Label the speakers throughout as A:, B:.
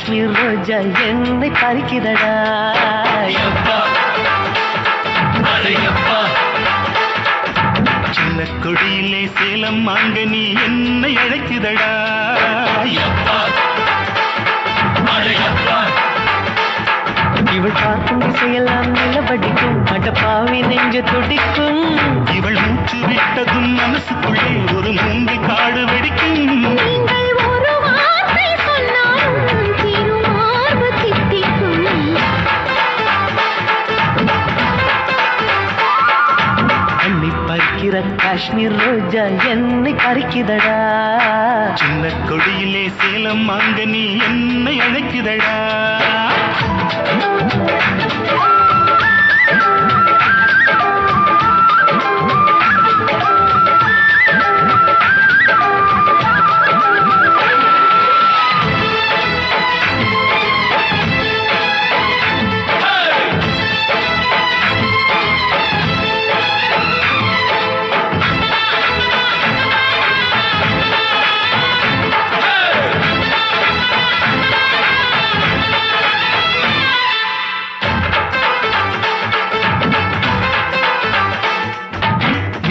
A: காஷ்மீர் ரோஜா என்னை பறிக்குதடா.
B: சின்ன கொடியிலே சேலம் மாங்கனி என்னை அழைக்குதடா.
A: இவள் பார்க்கும் திசையெல்லாம் நிலவடிக்கும், அடப்பாவி நெஞ்சு துடிக்கும்.
B: இவள் மூச்சு விட்டதும் மனசுக்குள்ளே ஒரு மூங்கி காடு வெடிக்கும். அள்ளி பறிக்கிற காஷ்மீர் ரோஜா என்னை பறிக்குதடா. சின்ன கொடியிலே சேலம் மாங்கனி என்னை அழைக்குதடா.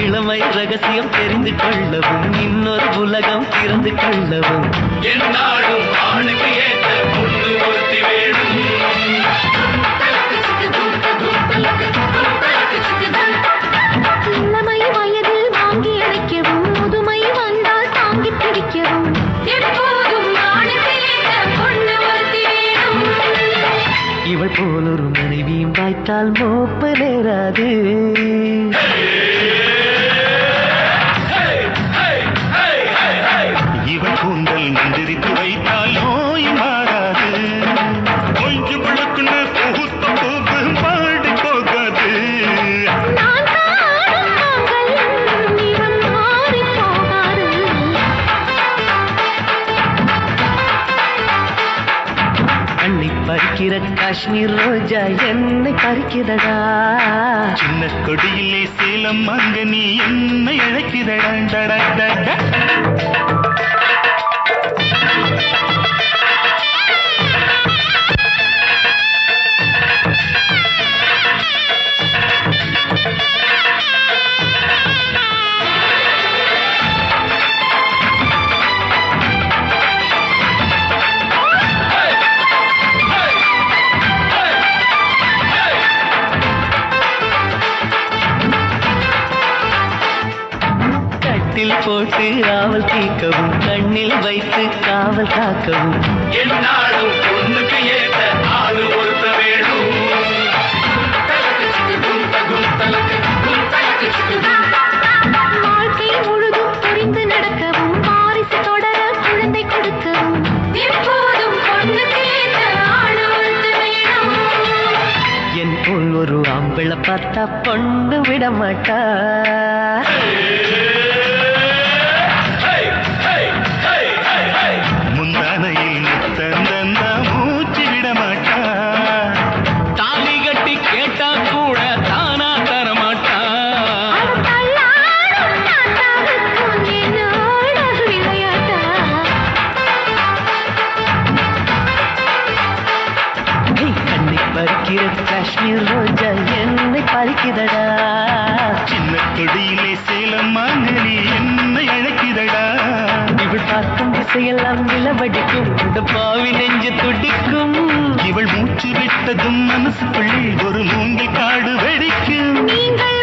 A: இளமை ரகசியம் தெரிந்து கொள்ளவும், இன்னொரு உலகம் திறந்து கொள்ளவும்,
B: என்னாலும் ஆணுக்கு ஏற்ற பொண்ணு ஒருத்தி வேணும்.
C: இளமை வயதில் வாங்கி அழைக்கவும், முதுமை வந்தால் தாங்கி பிடிக்கவும், எப்போதும் ஆணுக்கு ஏற்ற பொண்ணு ஒருத்தி வேணும்.
A: இவள் போல் ஒரு மனைவியும் வாய்த்தால் மோப்ப நேராது.
B: இவள் கூந்தல் மந்திரித்து வைத்தால் நோய் மாறாது. கொஞ்சம் பழக்குள்ள பூத்த பூப்பு பாடி போகாது.
C: நான் காணும் மாங்கல்யம் நிறம் மாறி போகாது.
A: அள்ளி பறிக்கிற காஷ்மீர் ரோஜா என்னை பறிக்குதடா.
B: சின்ன கொடியிலே சேலம் மாங்கனி என்னை அழைக்குதடா.
A: கட்டில் போட்டு ஆவல் தீர்க்கவும், கண்ணில் வைத்து காவல் காக்கவும்,
B: என்னாலும் பொண்ணுக்கு ஏற்ற ஆளு ஒருத்த வேணும்.
C: வாழ்க்கை முழுதும் புரிந்து நடக்கவும், வாரிசு தொடர குழந்தை கொடுக்கவும், எப்போதும் பொண்ணுக்கு ஏற்ற ஆளு ஒருத்தி வேணும்.
A: என் போல் ஒரு ஆம்பிளை பார்த்தா பொண்ணு விட மாட்டா.
B: முந்தானையில் முத்தந்தந்த மூச்சு விட மாட்டா.
A: தாலி கட்டி கேட்டா கூட தானா தர மாட்டா.
C: அவள் தள்ளாடும் தாத்தாவுக்கும் என்னோட விளையாட்டா.
A: கண்ணை பறிக்கிற காஷ்மீர் ரோஜா என்னை பறிக்குதடா.
B: சின்ன கொடியிலே சேலம் மாங்கனி என்னை அழைக்குதடா.
A: இவள் பார்க்கும் திசையெல்லாம் நிலவடிக்கும், இந்த பாவி நெஞ்சு துடிக்கும்.
B: இவள் மூச்சு விட்டதும் மனசுக்குள்ளே ஒரு மூங்கி காடு வெடிக்கும்.
C: நீங்கள்